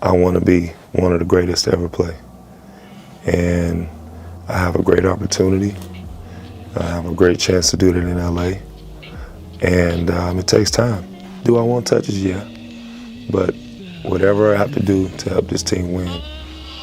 I want to be one of the greatest to ever play. And I have a great opportunity. I have a great chance to do that in LA. And it takes time. Do I want touches? Yeah. But whatever I have to do to help this team win,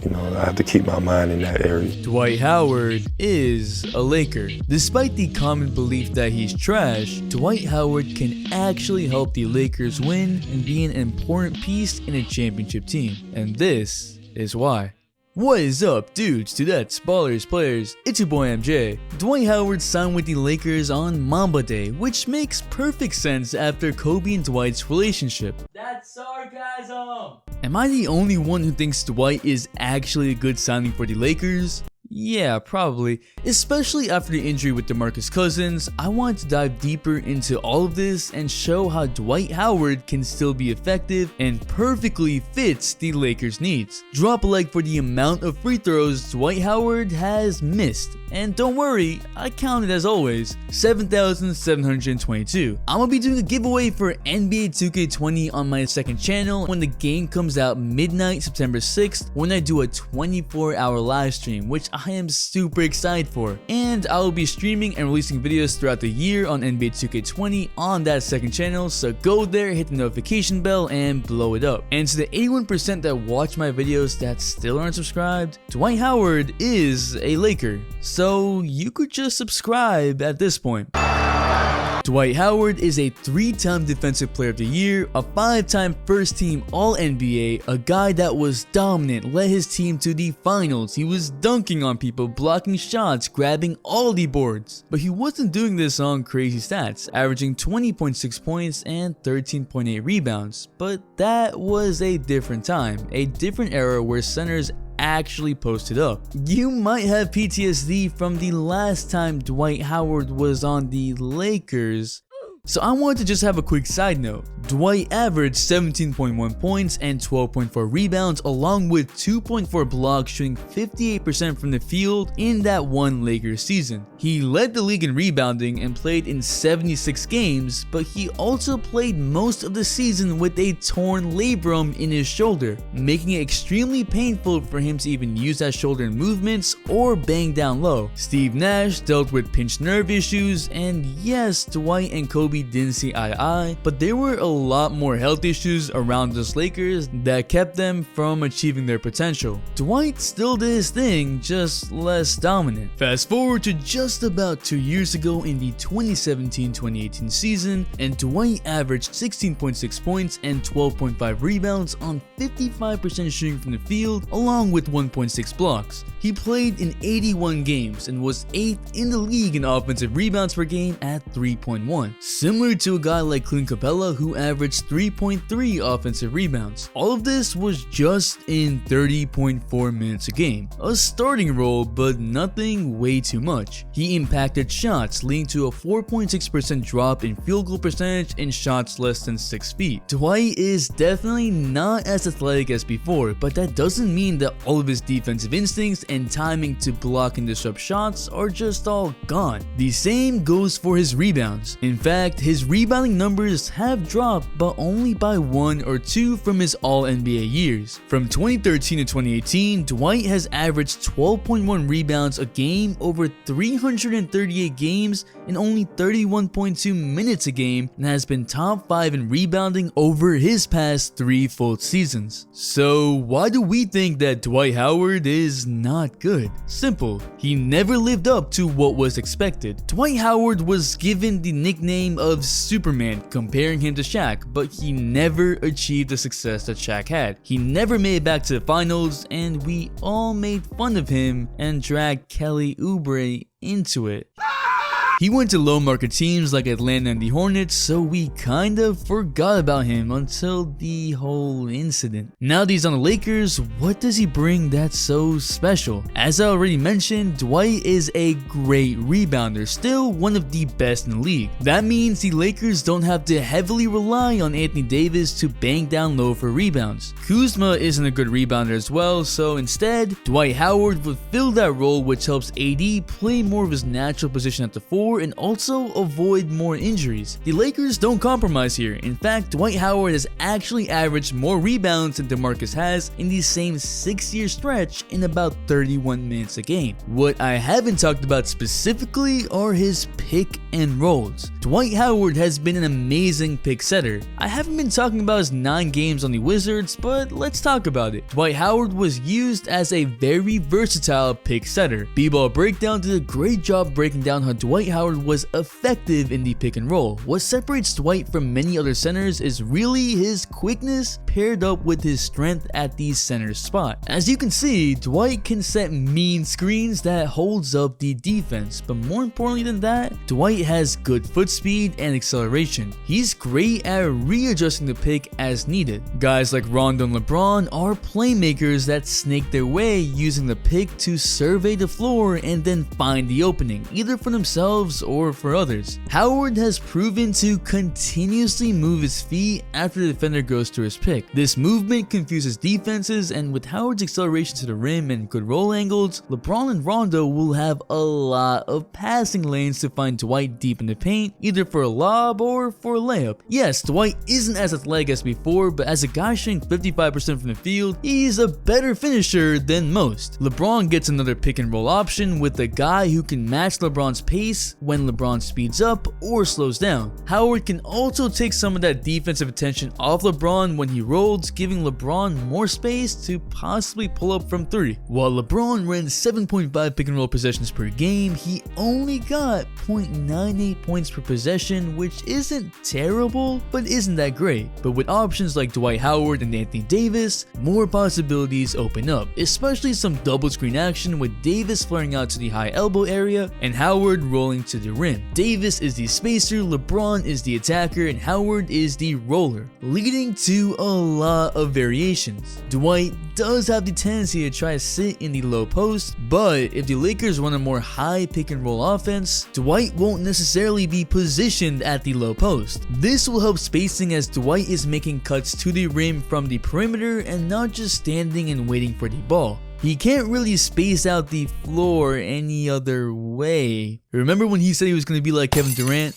I have to keep my mind in that area. Dwight Howard is a Laker. Despite the common belief that he's trash, Dwight Howard can actually help the Lakers win and be an important piece in a championship team. And this is why. What is up, dudes, dudettes, ballers, players? It's your boy MJ. Dwight Howard signed with the Lakers on Mamba Day, which makes perfect sense after Kobe and Dwight's relationship. That's sarcasm! Am I the only one who thinks Dwight is actually a good signing for the Lakers? Yeah, probably. Especially after the injury with DeMarcus Cousins, I wanted to dive deeper into all of this and show how Dwight Howard can still be effective and perfectly fits the Lakers' needs. Drop a like for the amount of free throws Dwight Howard has missed. And don't worry, I counted as always, 7,722. I'm gonna be doing a giveaway for NBA 2K20 on my second channel when the game comes out midnight September 6th when I do a 24-hour live stream, which I am super excited for. And I will be streaming and releasing videos throughout the year on NBA 2K20 on that second channel, so go there, hit the notification bell, and blow it up. And to the 81% that watch my videos that still aren't subscribed, Dwight Howard is a Laker, so you could just subscribe at this point. Dwight Howard is a 3-time Defensive Player of the Year, a 5-time first-team All-NBA, a guy that was dominant, led his team to the finals. He was dunking on people, blocking shots, grabbing all the boards. But he wasn't doing this on crazy stats, averaging 20.6 points and 13.8 rebounds. But that was a different time, a different era where centers actually posted up. You might have PTSD from the last time Dwight Howard was on the Lakers. So I wanted to just have a quick side note. Dwight averaged 17.1 points and 12.4 rebounds along with 2.4 blocks, shooting 58% from the field in that one Lakers season. He led the league in rebounding and played in 76 games, but he also played most of the season with a torn labrum in his shoulder, making it extremely painful for him to even use that shoulder in movements or bang down low. Steve Nash dealt with pinched nerve issues, and yes, Dwight and Kobe didn't see eye to eye, but there were a lot more health issues around the Lakers that kept them from achieving their potential. Dwight still did his thing, just less dominant. Fast forward to just about 2 years ago in the 2017-2018 season, and Dwight averaged 16.6 points and 12.5 rebounds on 55% shooting from the field along with 1.6 blocks. He played in 81 games and was 8th in the league in offensive rebounds per game at 3.1. Similar to a guy like Clint Capella who averaged 3.3 offensive rebounds. All of this was just in 30.4 minutes a game. A starting role, but nothing way too much. He impacted shots, leading to a 4.6% drop in field goal percentage in shots less than 6 feet. Dwight is definitely not as athletic as before, but that doesn't mean that all of his defensive instincts and timing to block and disrupt shots are just all gone. The same goes for his rebounds. In fact, his rebounding numbers have dropped, but only by 1 or 2 from his All-NBA years. From 2013 to 2018, Dwight has averaged 12.1 rebounds a game over 338 games in only 31.2 minutes a game, and has been top 5 in rebounding over his past 3 full seasons. So why do we think that Dwight Howard is not good? Simple, he never lived up to what was expected. Dwight Howard was given the nickname of Superman, comparing him to Shaq, but he never achieved the success that Shaq had. He never made it back to the finals, and we all made fun of him and dragged Kelly Oubre into it. He went to low market teams like Atlanta and the Hornets, so we kind of forgot about him until the whole incident. Now that he's on the Lakers, what does he bring that's so special? As I already mentioned, Dwight is a great rebounder, still one of the best in the league. That means the Lakers don't have to heavily rely on Anthony Davis to bang down low for rebounds. Kuzma isn't a good rebounder as well, so instead, Dwight Howard would fill that role, which helps AD play more of his natural position at the 4 floor and also avoid more injuries. The Lakers don't compromise here. In fact, Dwight Howard has actually averaged more rebounds than DeMarcus has in the same 6-year stretch in about 31 minutes a game. What I haven't talked about specifically are his pick and rolls. Dwight Howard has been an amazing pick setter. I haven't been talking about his 9 games on the Wizards, but let's talk about it. Dwight Howard was used as a very versatile pick setter. B-Ball Breakdown did a great job breaking down how Dwight Howard was effective in the pick and roll. What separates Dwight from many other centers is really his quickness paired up with his strength at the center spot. As you can see, Dwight can set mean screens that holds up the defense, but more importantly than that, Dwight has good foot speed and acceleration. He's great at readjusting the pick as needed. Guys like Rondo and LeBron are playmakers that snake their way using the pick to survey the floor and then find the opening, either for themselves or for others. Howard has proven to continuously move his feet after the defender goes to his pick. This movement confuses defenses, and with Howard's acceleration to the rim and good roll angles, LeBron and Rondo will have a lot of passing lanes to find Dwight deep in the paint, either for a lob or for a layup. Yes, Dwight isn't as athletic as before, but as a guy shooting 55% from the field, he's a better finisher than most. LeBron gets another pick and roll option with a guy who can match LeBron's pace when LeBron speeds up or slows down. Howard can also take some of that defensive attention off LeBron when he rolls, giving LeBron more space to possibly pull up from 3. While LeBron ran 7.5 pick and roll possessions per game, he only got 0.98 points per possession, which isn't terrible, but isn't that great. But with options like Dwight Howard and Anthony Davis, more possibilities open up, especially some double screen action with Davis flaring out to the high elbow area and Howard rolling to the rim. Davis is the spacer, LeBron is the attacker, and Howard is the roller, leading to a lot of variations. Dwight does have the tendency to try to sit in the low post, but if the Lakers run a more high pick and roll offense, Dwight won't necessarily be positioned at the low post. This will help spacing as Dwight is making cuts to the rim from the perimeter and not just standing and waiting for the ball. He can't really space out the floor any other way. Remember when he said he was going to be like Kevin Durant?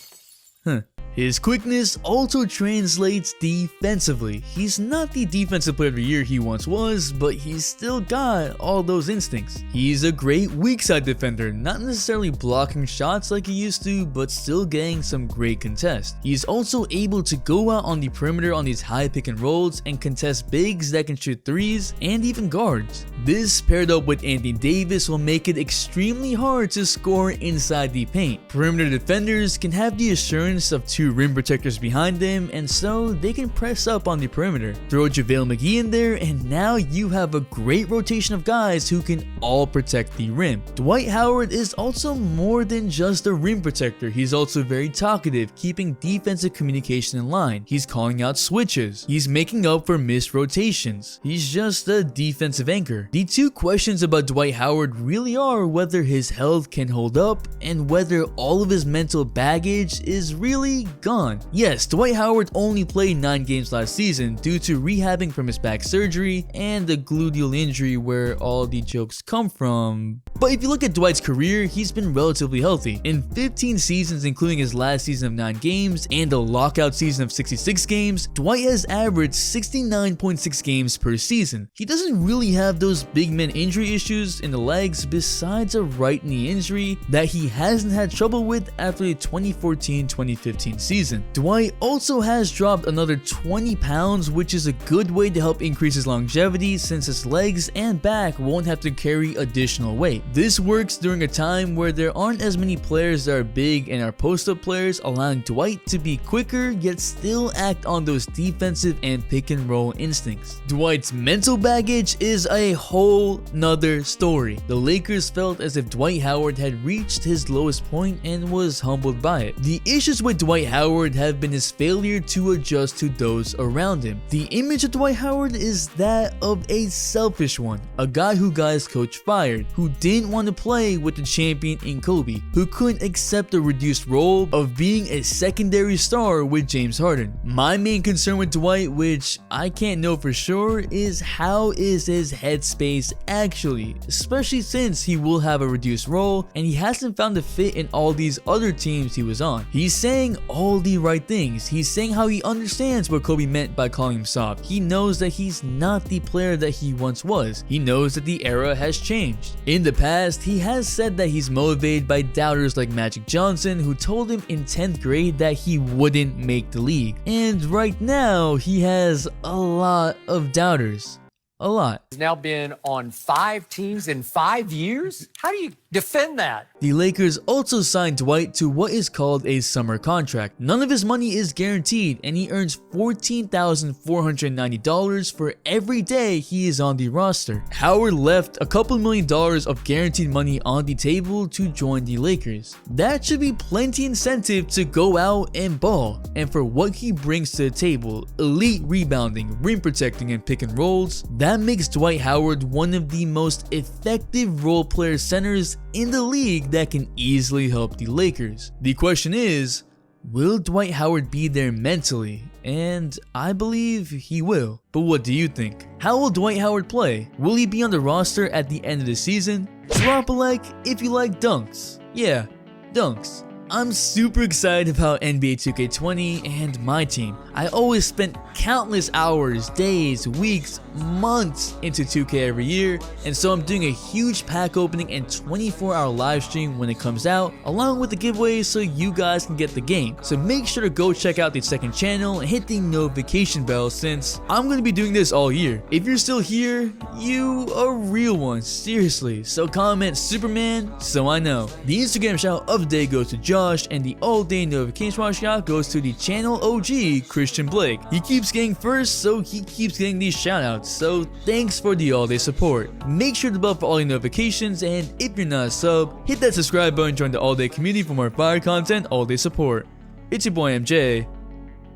His quickness also translates defensively. He's not the defensive player of the year he once was, but he's still got all those instincts. He's a great weak side defender, not necessarily blocking shots like he used to, but still getting some great contests. He's also able to go out on the perimeter on these high pick and rolls and contest bigs that can shoot threes and even guards. This paired up with Anthony Davis will make it extremely hard to score inside the paint. Perimeter defenders can have the assurance of 2 rim protectors behind them, and so they can press up on the perimeter. Throw JaVale McGee in there and now you have a great rotation of guys who can all protect the rim. Dwight Howard is also more than just a rim protector. He's also very talkative, keeping defensive communication in line. He's calling out switches. He's making up for missed rotations. He's just a defensive anchor. The 2 questions about Dwight Howard really are whether his health can hold up and whether all of his mental baggage is really gone. Yes, Dwight Howard only played 9 games last season due to rehabbing from his back surgery and the gluteal injury where all the jokes come from. But if you look at Dwight's career, he's been relatively healthy. In 15 seasons, including his last season of 9 games and a lockout season of 66 games, Dwight has averaged 69.6 games per season. He doesn't really have those big man injury issues in the legs besides a right knee injury that he hasn't had trouble with after the 2014-2015 season. Dwight also has dropped another 20 pounds, which is a good way to help increase his longevity since his legs and back won't have to carry additional weight. This works during a time where there aren't as many players that are big and are post-up players, allowing Dwight to be quicker yet still act on those defensive and pick and roll instincts. Dwight's mental baggage is a whole nother story. The Lakers felt as if Dwight Howard had reached his lowest point and was humbled by it. The issues with Dwight Howard have been his failure to adjust to those around him. The image of Dwight Howard is that of a selfish one, a guy who got his coach fired, who didn't want to play with the champion in Kobe, who couldn't accept the reduced role of being a secondary star with James Harden. My main concern with Dwight, which I can't know for sure, is how is his headspace space actually, especially since he will have a reduced role and he hasn't found a fit in all these other teams he was on. He's saying all the right things. He's saying how he understands what Kobe meant by calling him soft. He knows that he's not the player that he once was. He knows that the era has changed. In the past, he has said that he's motivated by doubters like Magic Johnson, who told him in 10th grade that he wouldn't make the league. And right now, he has a lot of doubters. A lot. He's now been on 5 teams in 5 years? How do you defend that? The Lakers also signed Dwight to what is called a summer contract. None of his money is guaranteed and he earns $14,490 for every day he is on the roster. Howard left a couple $1 million of guaranteed money on the table to join the Lakers. That should be plenty incentive to go out and ball. And for what he brings to the table, elite rebounding, rim protecting, and pick and rolls, that makes Dwight Howard one of the most effective role player centers in the league that can easily help the Lakers. The question is, will Dwight Howard be there mentally? And I believe he will. But what do you think? How will Dwight Howard play? Will he be on the roster at the end of the season? Drop a like if you like dunks. Yeah, dunks. I'm super excited about NBA 2K20 and my team. I always spent countless hours, days, weeks, months into 2K every year, and so I'm doing a huge pack opening and 24-hour live stream when it comes out, along with the giveaways so you guys can get the game. So make sure to go check out the second channel and hit the notification bell, since I'm going to be doing this all year. If you're still here, you a real one, seriously. So comment Superman so I know. The Instagram shout of the day goes to Josh, and the all-day notification shout goes to the channel OG, Christian Blake. He keeps getting first, so he keeps getting these shoutouts, so thanks for the all-day support. Make sure to bell for all your notifications, and if you're not a sub, hit that subscribe button and join the all-day community for more fire content, all-day support. It's your boy MJ.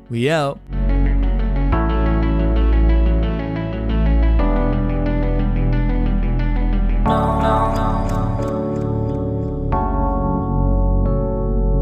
We out.